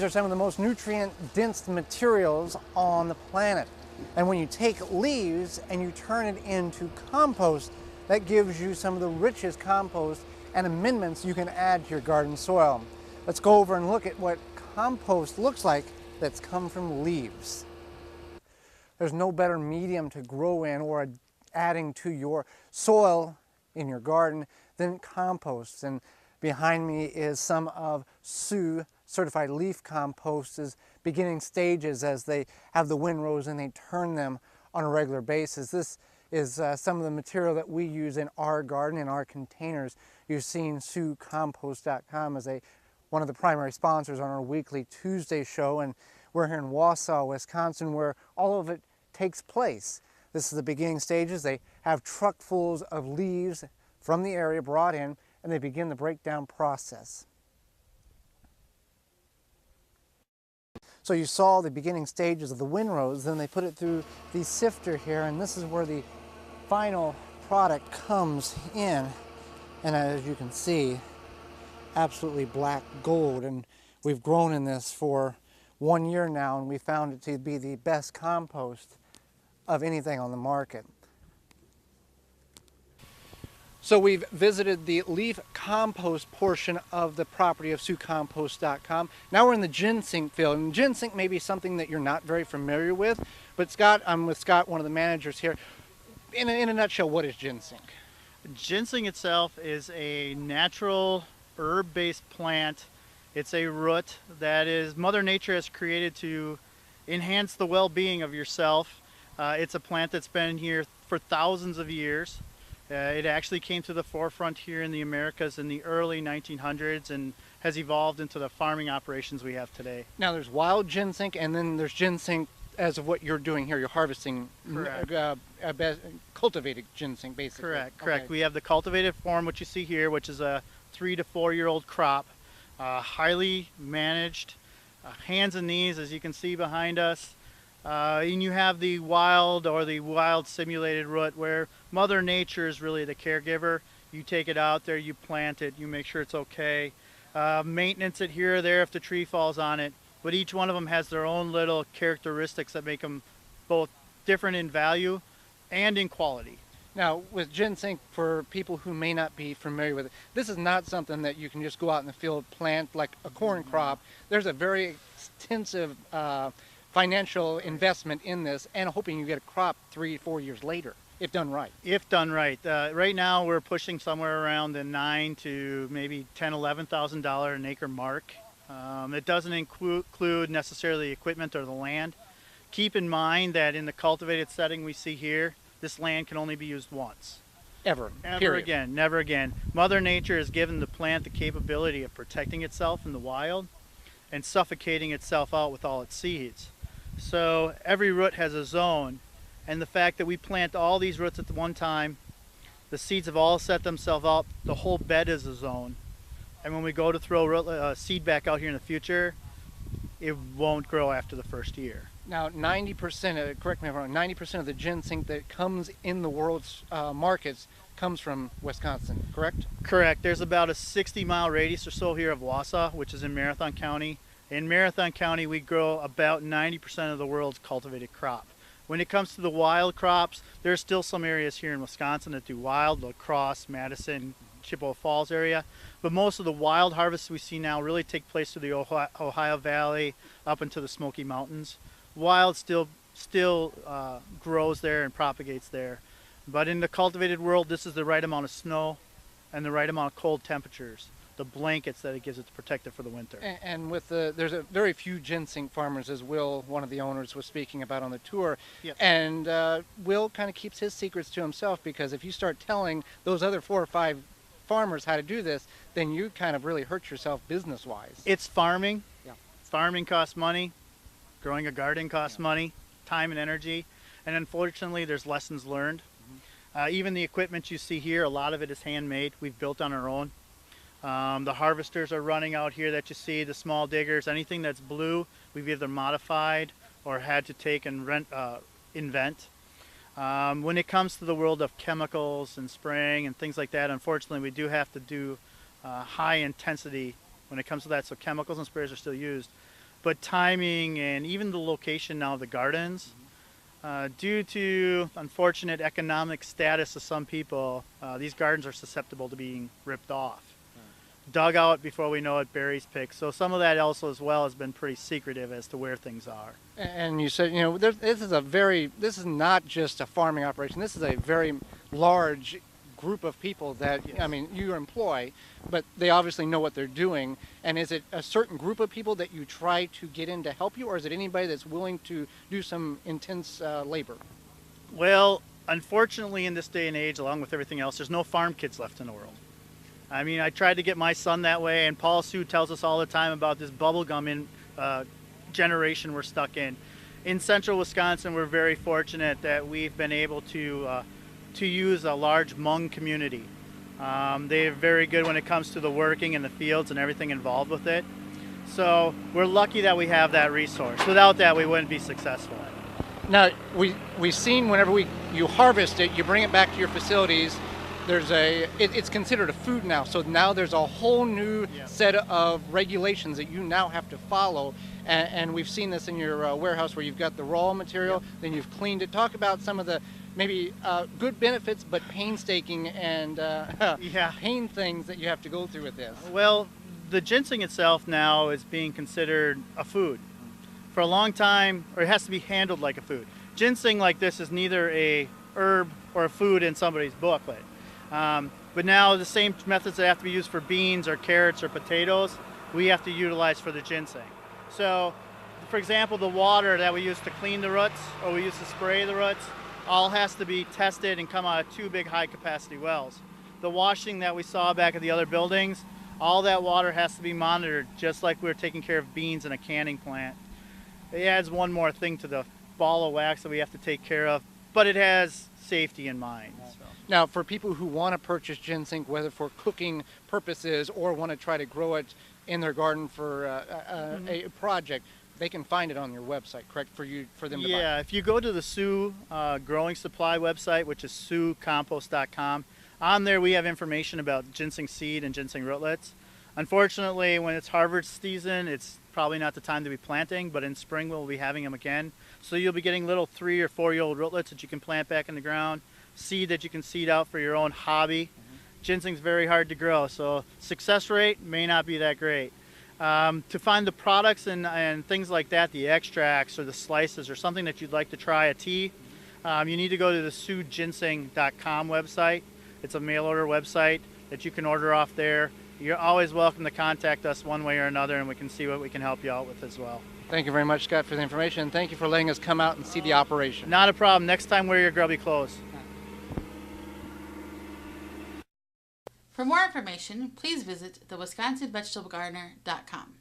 Leaves are some of the most nutrient-dense materials on the planet. And when you take leaves and you turn it into compost, that gives you some of the richest compost and amendments you can add to your garden soil. Let's go over and look at what compost looks like that's come from leaves. There's no better medium to grow in or adding to your soil in your garden than compost. And behind me is some of Hsu certified leaf compost's beginning stages as they have the windrows and they turn them on a regular basis. This is some of the material that we use in our garden, in our containers. You've seen HsuCompost.com as one of the primary sponsors on our weekly Tuesday show, and we're here in Wausau, Wisconsin, where all of it takes place. This is the beginning stages. They have truckfuls of leaves from the area brought in, and they begin the breakdown process. So you saw the beginning stages of the windrows, then they put it through the sifter here, and this is where the final product comes in. And as you can see, absolutely black gold. And we've grown in this for 1 year now, and we found it to be the best compost of anything on the market. So we've visited the leaf compost portion of the property of HsuCompost.com. Now we're in the ginseng field, and ginseng may be something that you're not very familiar with, but I'm with Scott, one of the managers here. In a nutshell, what is ginseng? Ginseng itself is a natural herb-based plant. It's a root that Mother Nature has created to enhance the well-being of yourself. It's a plant that's been here for thousands of years. It actually came to the forefront here in the Americas in the early 1900s and has evolved into the farming operations we have today. Now there's wild ginseng, and then there's ginseng as of what you're doing here. You're harvesting cultivated ginseng, basically. Correct. Okay. We have the cultivated form, which you see here, which is a 3 to 4 year old crop, highly managed, hands and knees, as you can see behind us. And you have the wild or the wild simulated root, where Mother Nature is really the caregiver. You take it out there, you plant it, you make sure it's okay. Maintenance it here or there if the tree falls on it, but each one of them has their own little characteristics that make them both different in value and in quality. Now, with ginseng, for people who may not be familiar with it, this is not something that you can just go out in the field, plant like a corn crop. There's a very extensive financial investment in this, and hoping you get a crop 3-4 years later, if done right. If done right. Right now we're pushing somewhere around the $9,000 to maybe $10,000, $11,000 an acre mark. It doesn't include necessarily the equipment or the land. Keep in mind that in the cultivated setting we see here, this land can only be used once. Ever Again, never again. Mother Nature has given the plant the capability of protecting itself in the wild and suffocating itself out with all its seeds. So every root has a zone, and the fact that we plant all these roots at the one time, the seeds have all set themselves out, the whole bed is a zone. And when we go to throw seed back out here in the future, it won't grow after the first year. Now, 90%, correct me if I'm wrong, 90% of the ginseng that comes in the world's markets comes from Wisconsin, correct? Correct. There's about a 60-mile radius or so here of Wausau, which is in Marathon County. In Marathon County, we grow about 90% of the world's cultivated crop. When it comes to the wild crops, there's still some areas here in Wisconsin that do wild, La Crosse, Madison, Chippewa Falls area. But most of the wild harvests we see now really take place through the Ohio Valley up into the Smoky Mountains. Wild still grows there and propagates there. But in the cultivated world, this is the right amount of snow and the right amount of cold temperatures, the blankets that it gives it to protect it for the winter. And with there's a very few ginseng farmers, as Will, one of the owners, was speaking about on the tour. Yep. And Will kind of keeps his secrets to himself, because if you start telling those other 4 or 5 farmers how to do this, then you kind of really hurt yourself business-wise. It's farming. Yeah. Farming costs money. Growing a garden costs money, time and energy. And unfortunately, there's lessons learned. Even the equipment you see here, a lot of it is handmade. We've built on our own. The harvesters are running out here that you see, the small diggers, anything that's blue, we've either modified or had to take and invent. When it comes to the world of chemicals and spraying and things like that, unfortunately, we do have to do high intensity when it comes to that, so chemicals and sprays are still used. but timing and even the location now of the gardens, due to unfortunate economic status of some people, these gardens are susceptible to being ripped off. Dug out before we know it, berries picked. So some of that also as well has been pretty secretive as to where things are. And you said, this is not just a farming operation. This is a very large group of people that, Yes. I mean, you employ, but they obviously know what they're doing. And is it a certain group of people that you try to get in to help you, or is it anybody that's willing to do some intense labor? Well, unfortunately in this day and age, along with everything else, there's no farm kids left in the world. I mean, I tried to get my son that way, and Paul Hsu tells us all the time about this bubblegum generation we're stuck in. In central Wisconsin, we're very fortunate that we've been able to use a large Hmong community. They're very good when it comes to the working in the fields and everything involved with it. So we're lucky that we have that resource. Without that, we wouldn't be successful. Now, we've seen whenever you harvest it, you bring it back to your facilities. It's considered a food now, so now there's a whole new set of regulations that you now have to follow, and we've seen this in your warehouse where you've got the raw material, then you've cleaned it. Talk about some of the maybe good benefits, but painstaking and pain things that you have to go through with this. Well, the ginseng itself now is being considered a food. For a long time, or it has to be handled like a food. Ginseng like this is neither a herb or a food in somebody's booklet. But now the same methods that have to be used for beans or carrots or potatoes, we have to utilize for the ginseng. So, for example, the water that we use to clean the roots or we use to spray the roots, all has to be tested and come out of 2 big high capacity wells. The washing that we saw back at the other buildings, all that water has to be monitored just like we were taking care of beans in a canning plant. It adds one more thing to the ball of wax that we have to take care of, but it has safety in mind. So. Now, for people who want to purchase ginseng, whether for cooking purposes or want to try to grow it in their garden for a project, they can find it on your website, correct? For them to buy. Yeah, if you go to the Hsu Growing Supply website, which is hsucompost.com, on there we have information about ginseng seed and ginseng rootlets. Unfortunately, when it's harvest season, it's probably not the time to be planting, but in spring we'll be having them again. So you'll be getting little 3 or 4-year-old rootlets that you can plant back in the ground, seed that you can seed out for your own hobby. Ginseng's very hard to grow, so success rate may not be that great. To find the products and things like that, the extracts or the slices or something that you'd like to try, a tea, you need to go to the hsuginseng.com website. It's a mail order website that you can order off there. You're always welcome to contact us one way or another, and we can see what we can help you out with as well. Thank you very much, Scott, for the information. Thank you for letting us come out and see the operation. Not a problem. Next time, wear your grubby clothes. For more information, please visit thewisconsinvegetablegardener.com.